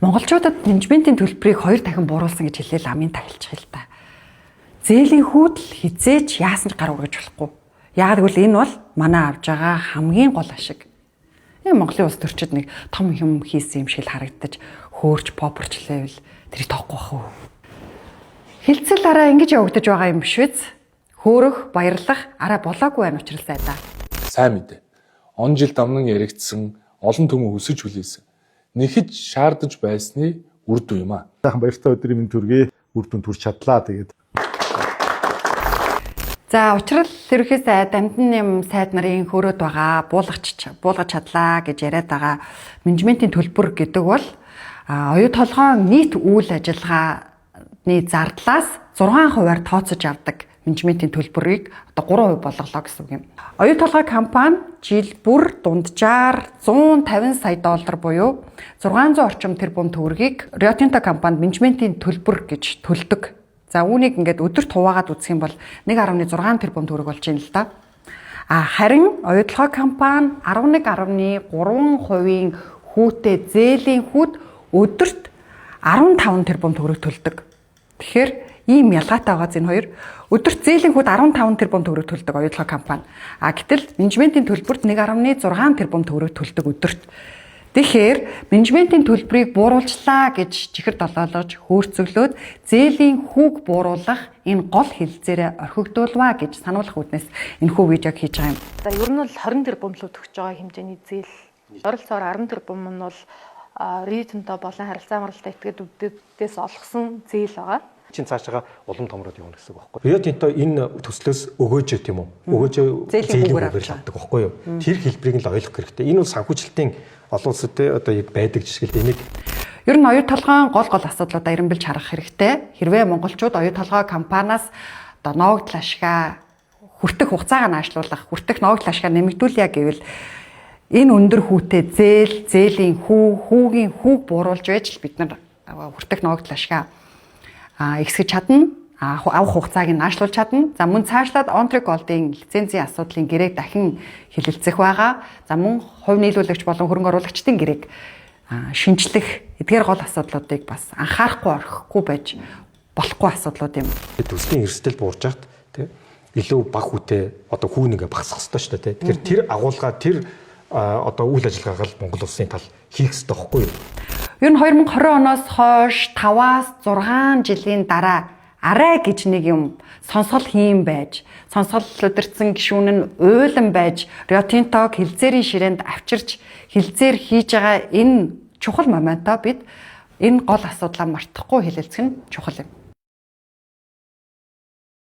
Монголчуудад менежментийн төлбөрийг 2 дахин бууруулсан гэж хэлээл амын тахилчих л та. Зээлийн хүүдэл хизээч яасан ч гар ургаж болохгүй. Яагаад гэвэл энэ бол манай авж байгаа хамгийн гол ашиг. Монголын улс төрчид нэг том юм хийсэн юм шиг харагдаж хөөрч попорчлээвэл тэрийг тоохгүй бах уу. Хилцэл араа ингэж явагдаж байгаа юм биш үү? Хөөрөх, баярлах араа болоогүй байх учраас сайдаа. Сайн мэдээ. Он жил дамнан яригдсан олон төмөө өсөж хүлээсэн. Нэхэж шаардаж байсны үр дүн юм аа. Сайхан баяртай өдрийн мэнд төргий үр дүн төрч чадлаа тэгээд. За учрал ерөнхий сайд амтны сайд нарын хөрөөд байгаа буулгаж чадлаа гэж яриад байгаа менежментийн төлбөр гэдэг бол оюу толгойн нийт үйл ажиллагааны зардлаас 6%-аар тооцож авдаг менежментийн төлбөрийг одоо 3% болголоо гэсэн үг юм. Оюу толгой компани жил бүр дунджаар 150 сая доллар буюу 600 орчим тэрбум төгрөгийг Rio Tinto компанид менежментийн төлбөр гэж төлдөг. За үүнийг ингээд өдөрт хуваагаад үзэх юм бол 1.6 тэрбум төгрөг болж байна л да. Харин оюу толгой компани 11.3% хүүтэй зээлийн хүүд өдөрт 15 тэрбум төгрөг төлдөг. Тэгэхээр ийм ялгаатай байгаа энэ хоёр. Өдөрт зээлийн хүүд 15 тэрбум төгрөг төлдөг оюу толгой компани. Гэтэл менежментийн төлбөрт 1.6 тэрбум төгрөг төлдөг өдөрт. Тэгэхээр менежментийн төлбөрийг бууруулчлаа гэж чихэр долоолгож хөөрцөглөөд зээлийн хүүг бууруулах энэ гол хэлэлцээрээ орхигдуулваа гэж сануулгах үүднээс энэхүү видеог хийж байгаа юм. За ер нь бол 20 тэрбум л төгсөж байгаа хэмжээний зээл. Ойролцоогоор 10 тэрбум нь бол Rio Tinto болон харилцаа хамгаалалтаа этгээдүүдээс олгосон зээл байгаа. Чин цаашаа улам томроод явна гэсэн үг байхгүй. Rio Tinto энэ төслөөс өгөөж тийм үү? Өгөөж зээлийн хүүгээр авдаг байхгүй юу? Тэр хэлбэрийг л ойлгох хэрэгтэй. Энэ бол санхүүжилтийн олон улсад одоо яг байдаг жишгэлт энийг ер нь оюу толгойн гол асуудлуудаа эренбэлж харах хэрэгтэй. Хэрвээ монголчууд оюу толгой компаниас одоо ноогдол ашгаа хүртэх хугацаагаа наашлуулах, хүртэх ноогдол ашгаа нэмэгдүүлье гэвэл энэ өндөр хүүтэй зээлийн хүүгийн хүүг бууруулж байж л бид нар хүртэх ноогдол ашгаа ихсгэж чадна. Авах хугацааг нь наашлуулж чадна. За мөн цаашлаад Ontric Gold-ийн лицензийн асуудлын гэрээг дахин хэлэлцэх байгаа. За мөн хувь нийлүүлэгч болон хөрөнгө оруулагчдын гэрээг шинжлэх эдгээр гол асуудлуудыг бас анхаарахгүй орхихгүй байж болохгүй асуудлууд юм. Төслийн эрсдэл буурж хат тий илүү бага хүүтэй одоо хүүн ингээ багасах хэрэгтэй шүү дээ тий. Тэгэхээр тэр агуулга тэр одоо үйл ажиллагаагаа Монгол улсын тал хийх хэрэгтэй байхгүй юу? Ер нь 2020 оноос хойш 5-аас 6 жилийн дараа арай гэж нэг юм сонсгол хийм байж, сонсгол өдөрцөн гишүүн нь уйлан байж, Rio Tinto хилцээрийн ширээнд авчирч хилцээр хийж байгаа энэ чухал моментоо бид энэ гол асуудлаа мартахгүй хэлэлцэх нь чухал юм.